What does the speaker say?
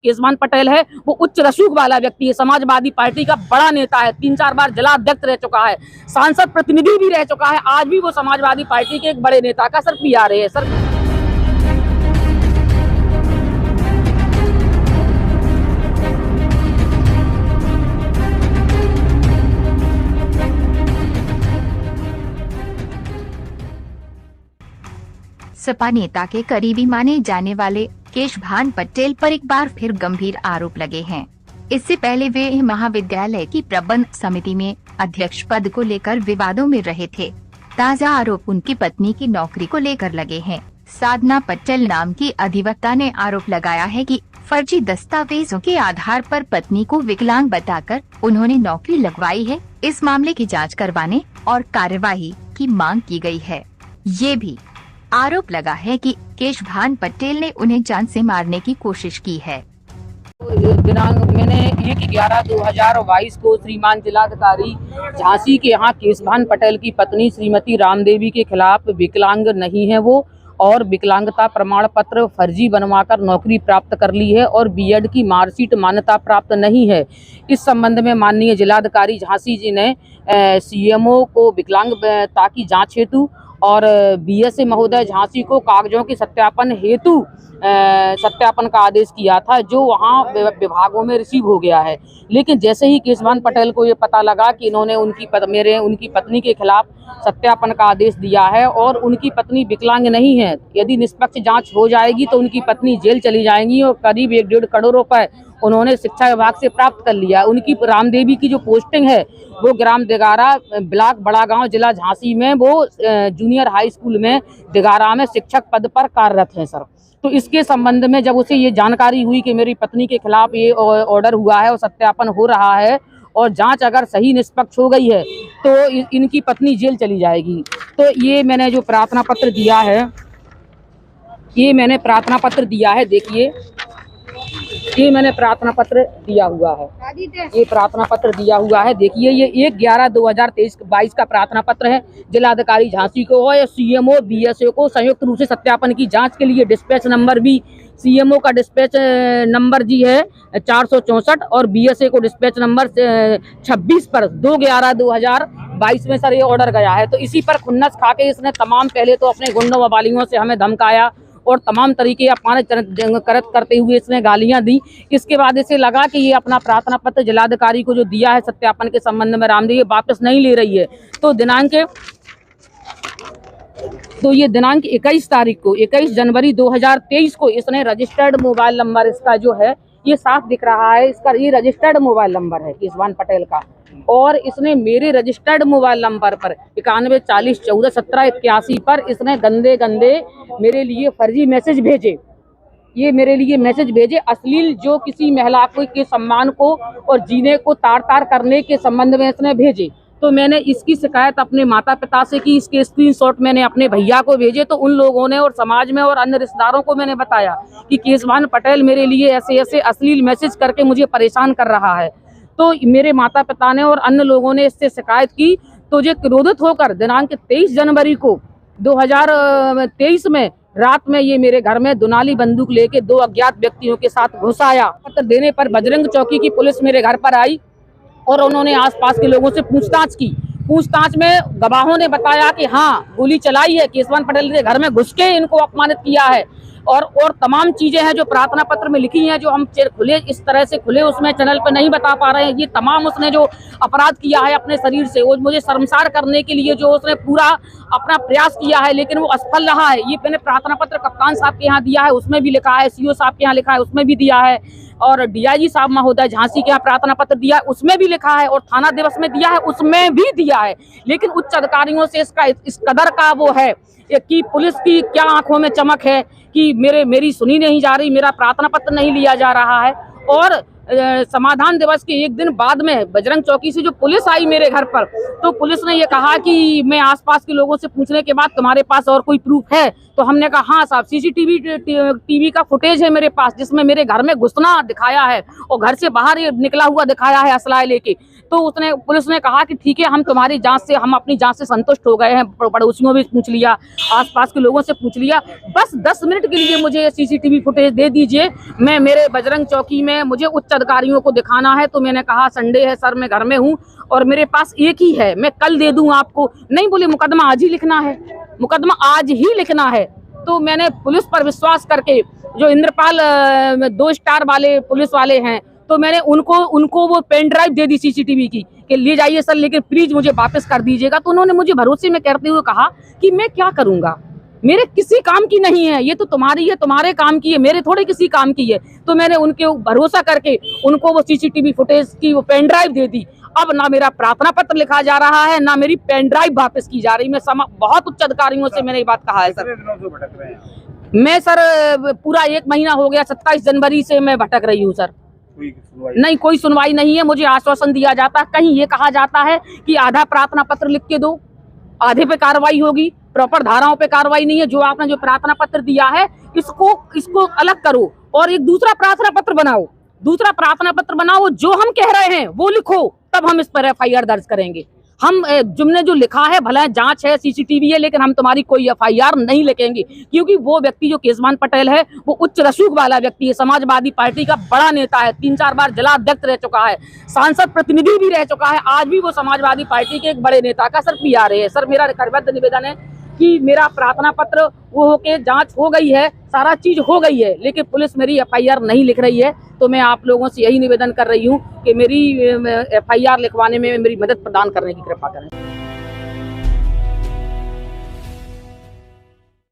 केशवान पटेल है वो उच्च रसूख वाला व्यक्ति है, समाजवादी पार्टी का बड़ा नेता है, 3-4 बार जिला अध्यक्ष रह चुका है, सांसद प्रतिनिधि भी रह चुका है। आज भी वो समाजवादी पार्टी के एक बड़े नेता का सर पीआर है सर। सपा नेता के करीबी माने जाने वाले केशवान पटेल पर एक बार फिर गंभीर आरोप लगे हैं। इससे पहले वे महाविद्यालय की प्रबंध समिति में अध्यक्ष पद को लेकर विवादों में रहे थे। ताज़ा आरोप उनकी पत्नी की नौकरी को लेकर लगे हैं। साधना पटेल नाम की अधिवक्ता ने आरोप लगाया है कि फर्जी दस्तावेजों के आधार पर पत्नी को विकलांग बताकर उन्होंने नौकरी लगवाई है। इस मामले की जाँच करवाने और कार्यवाही की मांग की गयी है। ये भी आरोप लगा है कि केशवान पटेल ने उन्हें जान से मारने की कोशिश की है। दिनांक मैंने 1/11/2022 को श्रीमान जिलाधिकारी झांसी के यहाँ केशवान पटेल की पत्नी श्रीमती रामदेवी के खिलाफ विकलांग नहीं है वो और विकलांगता प्रमाण पत्र फर्जी बनवाकर नौकरी प्राप्त कर ली है और बीएड की मार्कशीट मान्यता प्राप्त नहीं है। इस संबंध में माननीय जिलाधिकारी झांसी जी ने सीएमओ को विकलांगता की जाँच हेतु और बीएसए महोदय झांसी को कागजों के सत्यापन हेतु सत्यापन का आदेश किया था, जो वहां विभागों में रिसीव हो गया है। लेकिन जैसे ही केशवान पटेल को ये पता लगा कि इन्होंने उनकी पत्नी के खिलाफ सत्यापन का आदेश दिया है और उनकी पत्नी विकलांग नहीं है, यदि निष्पक्ष जांच हो जाएगी तो उनकी पत्नी जेल चली जाएंगी और करीब 1-1.5 करोड़ रुपए उन्होंने शिक्षा विभाग से प्राप्त कर लिया। उनकी रामदेवी की जो पोस्टिंग है वो ग्राम दिगारा ब्लॉक बड़ा गांव जिला झांसी में वो जूनियर हाई स्कूल में दिगारा में शिक्षक पद पर कार्यरत है सर। तो इसके संबंध में जब उसे ये जानकारी हुई कि मेरी पत्नी के खिलाफ ये ऑर्डर हुआ है और सत्यापन हो रहा है और जांच अगर सही निष्पक्ष हो गई है तो इनकी पत्नी जेल चली जाएगी। तो ये मैंने जो प्रार्थना पत्र दिया है, ये मैंने प्रार्थना पत्र दिया है, देखिए ये मैंने प्रार्थना पत्र दिया हुआ है, ये प्रार्थना पत्र दिया हुआ है, देखिए ये 1/11/2023-22 का प्रार्थना पत्र है। जिलाधिकारी झांसी को और सीएमओ बीएसए को संयुक्त रूप से सत्यापन की जांच के लिए डिस्पैच नंबर भी सीएमओ का डिस्पैच नंबर जी है 464 और बीएसए को डिस्पैच नंबर 26 पर 2/11/2022 में सर ये ऑर्डर गया है। तो इसी पर खुन्नस खा के इसने तमाम पहले तो अपने गुंडों वालियों से हमें धमकाया और तमाम तरीके अपमानित करते हुए इसने गालियां दी। इसके बाद इसे लगा कि ये अपना प्रार्थना पत्र जिलाधिकारी को जो दिया है सत्यापन के संबंध में रामदेवी वापस नहीं ले रही है। तो ये दिनांक 21 तारीख को 21 जनवरी 2023 को इसने रजिस्टर्ड मोबाइल नंबर, इसका जो है ये साफ दिख रहा है, इसका ये रजिस्टर्ड मोबाइल नंबर है केशवान पटेल का, और इसने मेरे रजिस्टर्ड मोबाइल नंबर पर 9140141781 पर इसने गंदे मेरे लिए फर्जी मैसेज भेजे। ये मेरे लिए मैसेज भेजे अश्लील, जो किसी महिला के सम्मान को और जीने को तार करने के संबंध में इसने भेजे। तो मैंने इसकी शिकायत अपने माता पिता से की, इसके स्क्रीनशॉट मैंने अपने भैया को भेजे। तो उन लोगों ने और समाज में और अन्य रिश्तेदारों को मैंने बताया कि केशवान पटेल मेरे लिए ऐसे अश्लील मैसेज करके मुझे परेशान कर रहा है। तो मेरे माता पिता ने और अन्य लोगों ने इससे शिकायत की। तो जो क्रोधित होकर दिनांक 23 जनवरी को 2023 में रात में ये मेरे घर में दुनाली बंदूक लेके 2 अज्ञात व्यक्तियों के साथ घुस आया। पत्र देने पर बजरंग चौकी की पुलिस मेरे घर पर आई और उन्होंने आसपास के लोगों से पूछताछ की। पूछताछ में गवाहों ने बताया कि हाँ गोली चलाई है, केशवान पटेल के घर में घुस के इनको अपमानित किया है और तमाम चीजें हैं जो प्रार्थना पत्र में लिखी हैं, जो हम खुले इस तरह से खुले उसमें चैनल पे नहीं बता पा रहे हैं। ये तमाम उसने जो अपराध किया है अपने शरीर से, वो मुझे शर्मसार करने के लिए जो उसने पूरा अपना प्रयास किया है, लेकिन वो असफल रहा है। ये मैंने प्रार्थना पत्र कप्तान साहब के यहाँ दिया है, उसमें भी लिखा है, सीओ साहब के यहाँ लिखा है, उसमें भी दिया है, और डीआईजी साहब महोदय झांसी के यहाँ प्रार्थना पत्र दिया है, उसमें भी लिखा है, और थाना दिवस में दिया है, उसमें भी दिया है। लेकिन उच्च अधिकारियों से इसका इस कदर का वो है कि पुलिस की क्या आंखों में चमक है कि मेरी सुनी नहीं जा रही, मेरा प्रार्थना पत्र नहीं लिया जा रहा है। और समाधान दिवस के एक दिन बाद में बजरंग चौकी से जो पुलिस आई मेरे घर पर, तो पुलिस ने ये कहा कि मैं आसपास के लोगों से पूछने के बाद तुम्हारे पास और कोई प्रूफ है? तो हमने कहा हाँ साहब, सीसीटीवी का फुटेज है मेरे पास जिसमें मेरे घर में घुसना दिखाया है और घर से बाहर ये निकला हुआ दिखाया है असला लेके। तो पुलिस ने कहा कि ठीक है, हम तुम्हारी जांच से, हम अपनी जांच से संतुष्ट हो गए हैं, पड़ोसियों भी पूछ लिया, आसपास के लोगों से पूछ लिया, बस 10 मिनट के लिए मुझे सीसीटीवी फुटेज दे दीजिए। मैं मेरे बजरंग चौकी में मुझे उच्च अधिकारियों को दिखाना है। तो मैंने कहा संडे है सर, मैं घर में हूँ और मेरे पास एक ही है, मैं कल दे दूं आपको। नहीं, बोले मुकदमा आज ही लिखना है, मुकदमा आज ही लिखना है। तो मैंने पुलिस पर विश्वास करके, जो इंद्रपाल 2 स्टार वाले पुलिस वाले हैं, तो मैंने उनको वो पेन ड्राइव दे दी सीसीटीवी की कि ले जाइए सर, लेकिन प्लीज मुझे वापस कर दीजिएगा। तो उन्होंने मुझे भरोसे में करते हुए कहा कि मैं क्या करूंगा, मेरे किसी काम की नहीं है, ये तो तुम्हारी है, तुम्हारे काम की है, मेरे थोड़े किसी काम की है। तो मैंने उनके भरोसा करके उनको वो सीसीटीवी फुटेज की वो पेन ड्राइव दे दी। अब ना मेरा प्रार्थना पत्र लिखा जा रहा है, ना मेरी पेन ड्राइव वापस की जा रही। मैं बहुत उच्च अधिकारियों से मैंने ये बात कहा है सर। मैं सर पूरा 1 महीना हो गया, 27 जनवरी से मैं भटक रही हूँ सर। नहीं, कोई सुनवाई नहीं है। मुझे आश्वासन दिया जाता है, कहीं ये कहा जाता है कि आधा प्रार्थना पत्र लिख के दो, आधे पे कार्रवाई होगी, प्रॉपर धाराओं पे कार्रवाई नहीं है। जो आपने जो प्रार्थना पत्र दिया है इसको अलग करो और एक दूसरा प्रार्थना पत्र बनाओ, दूसरा प्रार्थना पत्र बनाओ, जो हम कह रहे हैं वो लिखो, तब हम इस पर एफआईआर दर्ज करेंगे। हम तुमने जो लिखा है, भला जांच है, सीसीटीवी है, लेकिन हम तुम्हारी कोई एफआईआर नहीं लिखेंगे, क्योंकि वो व्यक्ति जो केशभान पटेल है वो उच्च रसूख वाला व्यक्ति है, समाजवादी पार्टी का बड़ा नेता है, 3-4 बार जिला अध्यक्ष रह चुका है, सांसद प्रतिनिधि भी रह चुका है, आज भी वो समाजवादी पार्टी के एक बड़े नेता का सर पीआर है। सर मेरा करबद्ध निवेदन है कि मेरा प्रार्थना पत्र वो होके जांच हो गई है, सारा चीज हो गई है, लेकिन पुलिस मेरी एफआईआर नहीं लिख रही है। तो मैं आप लोगों से यही निवेदन कर रही हूँ कि मेरी एफआईआर लिखवाने में मेरी मदद प्रदान करने की कृपा करें।